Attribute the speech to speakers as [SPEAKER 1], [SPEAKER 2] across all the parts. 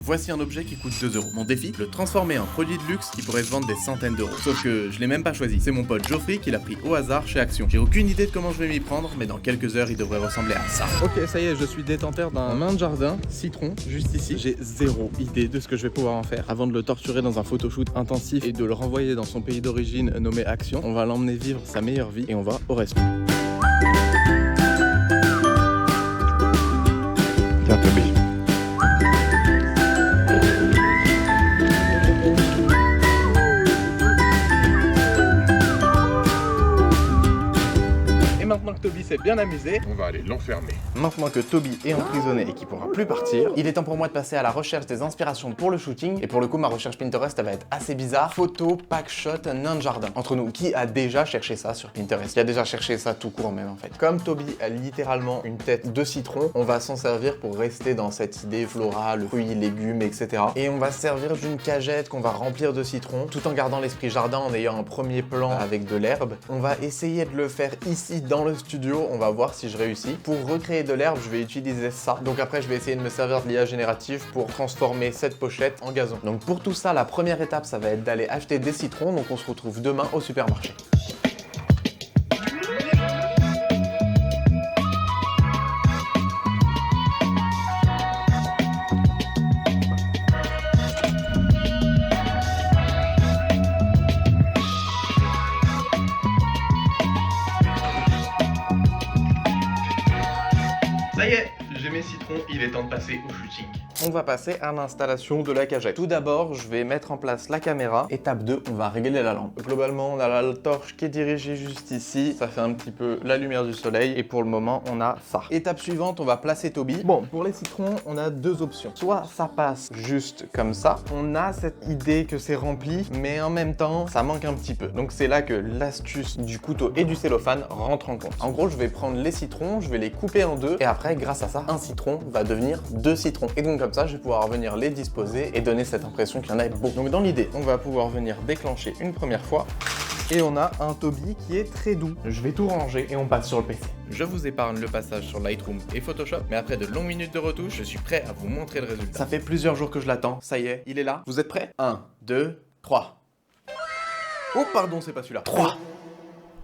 [SPEAKER 1] Voici un objet qui coûte 2 euros. Mon défi, le transformer en produit de luxe qui pourrait se vendre des centaines d'euros. Sauf que je l'ai même pas choisi, c'est mon pote Geoffrey qui l'a pris au hasard chez Action. J'ai aucune idée de comment je vais m'y prendre, mais dans quelques heures il devrait ressembler à ça. Ok, ça y est, je suis détenteur d'un nain de jardin, citron, juste ici. J'ai zéro idée de ce que je vais pouvoir en faire. Avant de le torturer dans un photoshoot intensif et de le renvoyer dans son pays d'origine nommé Action, on va l'emmener vivre sa meilleure vie et on va au resto.
[SPEAKER 2] Tiens, Toby.
[SPEAKER 1] Maintenant que Toby s'est bien amusé,
[SPEAKER 2] On va aller l'enfermer.
[SPEAKER 1] maintenant que Toby est emprisonné et qu'il pourra plus partir, il est temps pour moi de passer à la recherche des inspirations pour le shooting. Et pour le coup, ma recherche Pinterest, elle va être assez bizarre. Photo, pack shot, nain de jardin. Entre nous, qui a déjà cherché ça sur Pinterest? Qui a déjà cherché ça tout court même en fait. Comme Toby a littéralement une tête de citron, on va s'en servir pour rester dans cette idée florale, fruits, légumes, etc. Et on va se servir d'une cagette qu'on va remplir de citron, tout en gardant l'esprit jardin, en ayant un premier plan avec de l'herbe. On va essayer de le faire ici dans le studio, on va voir si je réussis. Pour recréer de l'herbe, je vais utiliser ça. Donc après, je vais essayer de me servir de l'IA générative pour transformer cette pochette en gazon. Donc pour tout ça, la première étape, ça va être d'aller acheter des citrons. Donc on se retrouve demain au supermarché. Ça y est, j'ai mes citrons, il est temps de passer au shooting. On va passer à l'installation de la cagette. Tout d'abord, je vais mettre en place la caméra. Étape 2, on va régler la lampe. Globalement, on a la torche qui est dirigée juste ici. Ça fait un petit peu la lumière du soleil. Et pour le moment, on a ça. Étape suivante, on va placer Toby. Bon, pour les citrons, on a deux options. Soit ça passe juste comme ça. On a cette idée que c'est rempli, mais en même temps, ça manque un petit peu. Donc c'est là que l'astuce du couteau et du cellophane rentre en compte. En gros, je vais prendre les citrons, je vais les couper en deux. Et après, grâce à ça, un citron va devenir deux citrons. Et donc comme ça, je vais pouvoir venir les disposer et donner cette impression qu'il y en a beaucoup. Donc dans l'idée, on va pouvoir venir déclencher une première fois. Et on a un Toby qui est très doux. Je vais tout ranger et on passe sur le PC. Je vous épargne le passage sur Lightroom et Photoshop, mais après de longues minutes de retouche, je suis prêt à vous montrer le résultat. Ça fait plusieurs jours que je l'attends, ça y est, il est là. Vous êtes prêts? 1, 2, 3. Oh pardon, c'est pas celui-là. 3.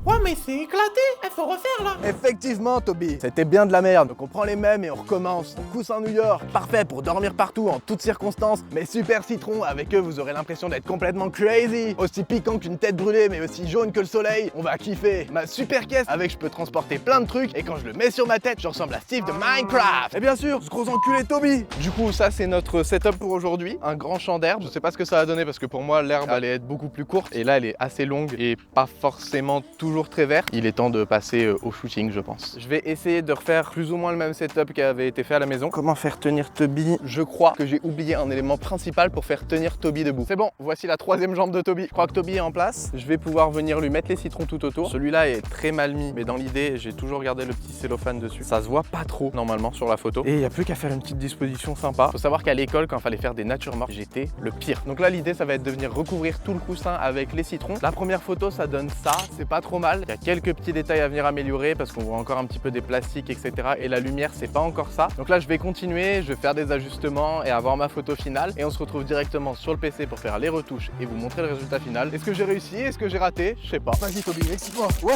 [SPEAKER 3] Ouais, mais c'est éclaté, il faut refaire là.
[SPEAKER 1] Effectivement, Toby, c'était bien de la merde. Donc on prend les mêmes et on recommence. On coussin New York, parfait pour dormir partout en toutes circonstances. Mais super citron, avec eux vous aurez l'impression d'être complètement crazy. Aussi piquant qu'une tête brûlée, mais aussi jaune que le soleil. On va kiffer. Ma super caisse avec je peux transporter plein de trucs. Et quand je le mets sur ma tête, je ressemble à Steve de Minecraft. Et bien sûr, ce gros enculé Toby. Du coup, ça c'est notre setup pour aujourd'hui. Un grand champ d'herbe. Je sais pas ce que ça va donner parce que pour moi l'herbe allait être beaucoup plus courte. Et là elle est assez longue et pas forcément toujours très vert. Il est temps de passer au shooting, je pense. Je vais essayer de refaire plus ou moins le même setup qui avait été fait à la maison. Comment faire tenir Toby? Je crois que j'ai oublié un élément principal pour faire tenir Toby debout. C'est bon, voici la troisième jambe de Toby. Je crois que Toby est en place. Je vais pouvoir venir lui mettre les citrons tout autour. Celui-là est très mal mis, mais dans l'idée, j'ai toujours gardé le petit cellophane dessus. Ça se voit pas trop normalement sur la photo. Et il n'y a plus qu'à faire une petite disposition sympa. Faut savoir qu'à l'école, quand il fallait faire des natures mortes, j'étais le pire. Donc là, l'idée, ça va être de venir recouvrir tout le coussin avec les citrons. La première photo, ça donne ça. C'est pas trop mal. Il y a quelques petits détails à venir améliorer parce qu'on voit encore un petit peu des plastiques, etc. Et la lumière, c'est pas encore ça. Donc là, je vais continuer, je vais faire des ajustements et avoir ma photo finale. Et on se retrouve directement sur le PC pour faire les retouches et vous montrer le résultat final. Est-ce que j'ai réussi? Est-ce que j'ai raté? Je sais pas.
[SPEAKER 3] Vas-y Toby, excite-moi. Ouais,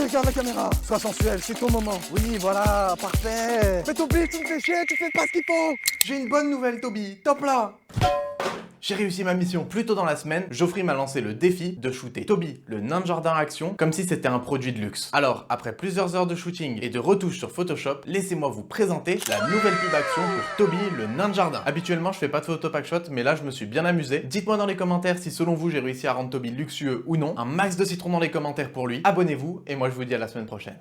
[SPEAKER 3] regarde la caméra. Sois sensuel, c'est ton moment. Oui, voilà, parfait. Mais Toby, tu me fais chier, tu fais pas ce qu'il faut.
[SPEAKER 1] J'ai une bonne nouvelle, Toby. Top là! J'ai réussi ma mission. Plus tôt dans la semaine, Geoffrey m'a lancé le défi de shooter Toby, le nain de jardin Action, comme si c'était un produit de luxe. Alors, après plusieurs heures de shooting et de retouches sur Photoshop, laissez-moi vous présenter la nouvelle pub Action pour Toby, le nain de jardin. Habituellement, je fais pas de photo pack shot, mais là, je me suis bien amusé. Dites-moi dans les commentaires si selon vous, j'ai réussi à rendre Toby luxueux ou non. Un max de citron dans les commentaires pour lui. Abonnez-vous et moi, je vous dis à la semaine prochaine.